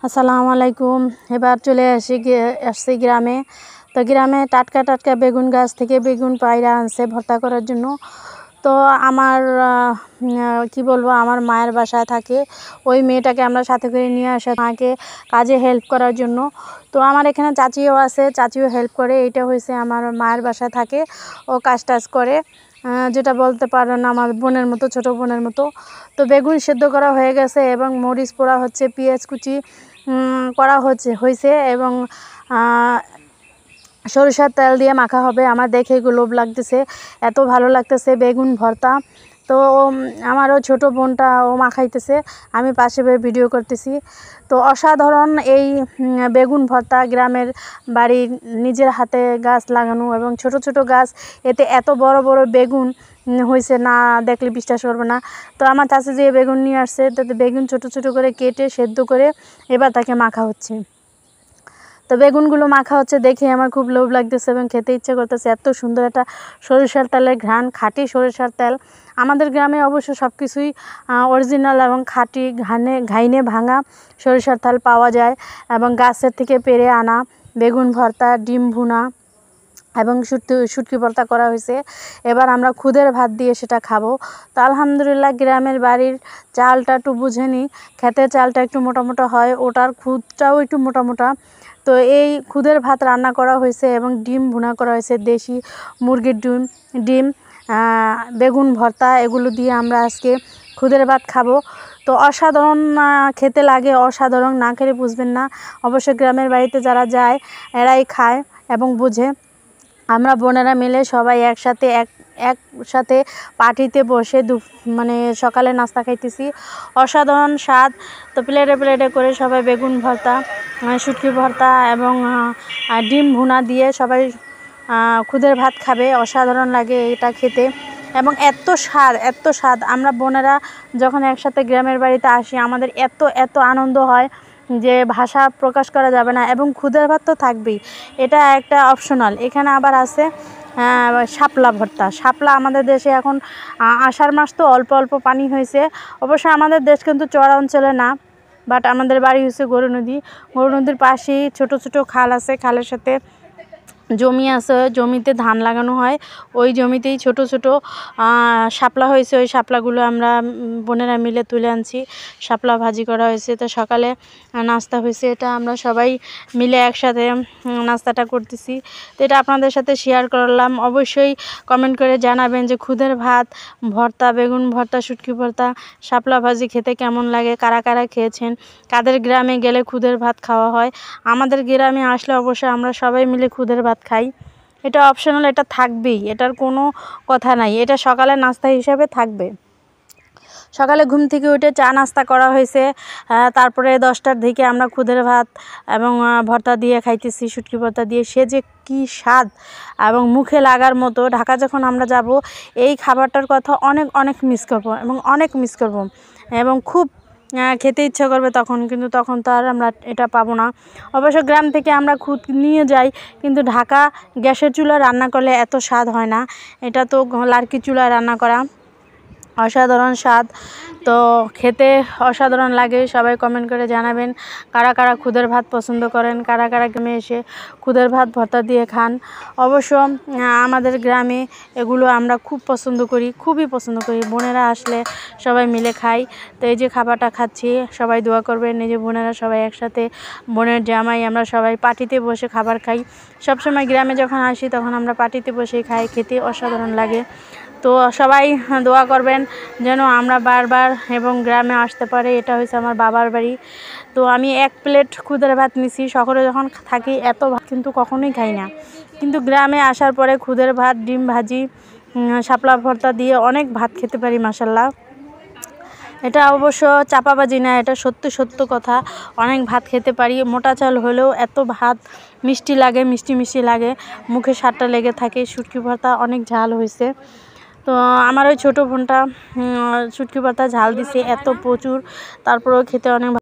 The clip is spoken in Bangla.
আসসালামু আলাইকুম। এবার চলে আসছি গ্রামে। তো গ্রামে টাটকা টাটকা বেগুন গাছ থেকে বেগুন পায়রা আনছে ভর্তা করার জন্য। তো আমার কি বলবো, আমার মায়ের বাসায় থাকে, ওই মেয়েটাকে আমরা সাথে করে নিয়ে আসা মাকে কাজে হেল্প করার জন্য। তো আমার এখানে চাচিও আছে, চাচিও হেল্প করে। এটা হয়েছে আমার মায়ের বাসায় থাকে, ও কাজ টাজ করে, যেটা বলতে পারেন আমার বোনের মতো, ছোটো বোনের মতো। তো বেগুন সেদ্ধ করা হয়ে গেছে এবং মরিচ পোড়া হচ্ছে, পেঁয়াজ কুচি করা হয়েছে এবং সরিষার তেল দিয়ে মাখা হবে। আমার দেখে লোভ লাগতেছে, এত ভালো লাগতেছে বেগুন ভর্তা। তো আমারও ছোটো বোনটা ও মাখাইতেছে, আমি পাশে ভিডিও করতেছি। তো অসাধারণ এই বেগুন ভর্তা, গ্রামের বাড়ি, নিজের হাতে গাছ লাগানো এবং ছোট ছোট গাছ, এতে এত বড় বড় বেগুন হয়েছে, না দেখলে বিশ্বাস করবে না। তো আমার চাচি যে বেগুন নিয়ে আসছে, তাতে বেগুন ছোট ছোট করে কেটে সেদ্ধ করে এবার তাকে মাখা হচ্ছে। তো বেগুনগুলো মাখা হচ্ছে দেখে আমার খুব লোভ লাগতেছে এবং খেতে ইচ্ছে করতেছে। এত সুন্দর একটা সরিষার তেলের ঘ্রাণ, খাঁটি সরিষার তেল। আমাদের গ্রামে অবশ্য সব কিছুই অরিজিনাল এবং খাঁটি ঘাইনে ভাঙা সরিষার তেল পাওয়া যায় এবং গাছের থেকে পেড়ে আনা। বেগুন ভর্তা, ডিম ভুনা এবং শুটকি ভর্তা করা হয়েছে। এবার আমরা খুদের ভাত দিয়ে সেটা খাবো। তো আলহামদুলিল্লাহ, গ্রামের বাড়ির চালটা একটু বুঝে নিই, ক্ষেতের চালটা একটু মোটা মোটা হয়, ওটার খুদটাও একটু মোটা মোটা। তো এই খুদের ভাত রান্না করা হয়েছে এবং ডিম ভুনা করা হয়েছে, দেশি মুরগির ডিম, বেগুন ভর্তা, এগুলো দিয়ে আমরা আজকে খুদের ভাত খাবো। তো অসাধারণ খেতে লাগে, অসাধারণ, না খেলে বুঝবেন না। অবশ্য গ্রামের বাড়িতে যারা যায় এরাই খায় এবং বুঝে। আমরা বোনেরা মিলে সবাই একসাথে পার্টিতে বসে সকালে নাস্তা খাইতেছি, অসাধারণ স্বাদ। তো প্লেটে প্লেটে করে সবাই বেগুন ভর্তা, শুটকি ভর্তা এবং ডিম ভুনা দিয়ে সবাই খুদের ভাত খাবে। অসাধারণ লাগে এটা খেতে এবং এত স্বাদ। আমরা বোনেরা যখন একসাথে গ্রামের বাড়িতে আসি, আমাদের এত আনন্দ হয় যে ভাষা প্রকাশ করা যাবে না। এবং খুদের ভাত তো থাকবেই, এটা একটা অপশনাল। এখানে আবার আছে শাপলা ভর্তা। শাপলা আমাদের দেশে এখন আষাঢ় মাস তো অল্প অল্প পানি হয়েছে। অবশ্য আমাদের দেশ কিন্তু চড়া অঞ্চলে না, বাট আমাদের বাড়ি হচ্ছে গরু নদীর পাশেই ছোট ছোট খাল আছে, খালের সাথে জমি আছে, জমিতে ধান লাগানো হয়, ওই জমিতেই ছোট ছোট শাপলা হয়েছে। ওই শাপলাগুলো আমরা বোনেরা মিলে তুলে আনছি, শাপলা ভাজি করা হয়েছে। তো সকালে নাস্তা হয়েছে, এটা আমরা সবাই মিলে একসাথে নাস্তাটা করতেছি। তো এটা আপনাদের সাথে শেয়ার করলাম। অবশ্যই কমেন্ট করে জানাবেন যে খুদের ভাত, ভর্তা, বেগুন ভর্তা, শুটকি ভর্তা, শাপলা ভাজি খেতে কেমন লাগে, কারা কারা খেয়েছেন, কাদের গ্রামে গেলে খুদের ভাত খাওয়া হয়। আমাদের গ্রামে আসলে অবশ্যই আমরা সবাই মিলে খুদের ভাত খাই। এটা অপশনাল, এটা থাকবেই, এটার কোনো কথা নাই, এটা সকালের নাস্তা হিসেবে থাকবে। সকালে ঘুম থেকে উঠে চা নাস্তা করা হয়েছে, তারপরে 10টার দিকে আমরা খুদের ভাত এবং ভর্তা দিয়ে খাইতেছি, শুটকি ভর্তা দিয়ে। সে যে কী স্বাদ এবং মুখে লাগার মতো। ঢাকা যখন আমরা যাব, এই খাবারটার কথা অনেক মিস করবো এবং অনেক মিস করবো এবং খুব খেতে ইচ্ছা করবে তখন, কিন্তু তখন তো আর আমরা এটা পাবো না। অবশ্য গ্রাম থেকে আমরা খুদ নিয়ে যাই, কিন্তু ঢাকা গ্যাসের চুলায় রান্না করলে এত স্বাদ হয় না। এটা তো লার্কি চুলায় রান্না করা, অসাধারণ স্বাদ। তো খেতে অসাধারণ লাগে। সবাই কমেন্ট করে জানাবেন কারা কারা খুদের ভাত পছন্দ করেন, কারা কারা গ্রামে এসে খুদের ভাত ভর্তা দিয়ে খান। অবশ্য আমাদের গ্রামে এগুলো আমরা খুব পছন্দ করি, খুবই পছন্দ করি। বোনেরা আসলে সবাই মিলে খাই। তো এই যে খাবারটা খাচ্ছি, সবাই দোয়া করবেন। এই যে বোনেরা সবাই একসাথে, বোনের জামাই, আমরা সবাই পার্টিতে বসে খাবার খাই। সবসময় গ্রামে যখন আসি তখন আমরা পার্টিতে বসে খাই, খেতে অসাধারণ লাগে। তো সবাই দোয়া করবেন যেন আমরা বারবার এবং গ্রামে আসতে পারে। এটা হচ্ছে আমার বাবার বাড়ি। তো আমি 1 প্লেট খুদের ভাত নিছি। শহরে যখন থাকি এত ভাত কিন্তু কখনোই খাই না, কিন্তু গ্রামে আসার পরে খুদের ভাত, ডিম ভাজি, শাপলা ভর্তা দিয়ে অনেক ভাত খেতে পারি, মাশাল্লাহ। এটা অবশ্য চাপাবাজি না, এটা সত্য কথা। অনেক ভাত খেতে পারি, মোটা চাল হলেও এত ভাত মিষ্টি লাগে, মিষ্টি লাগে, মুখে স্বাদটা লেগে থাকে। শুটকি ভর্তা অনেক ঝাল হয়েছে। তো আমার ওই ছোটো বোনটা শুটকি ভর্তা ঝাল দিছে এত প্রচুর, তারপরেও খেতে অনেক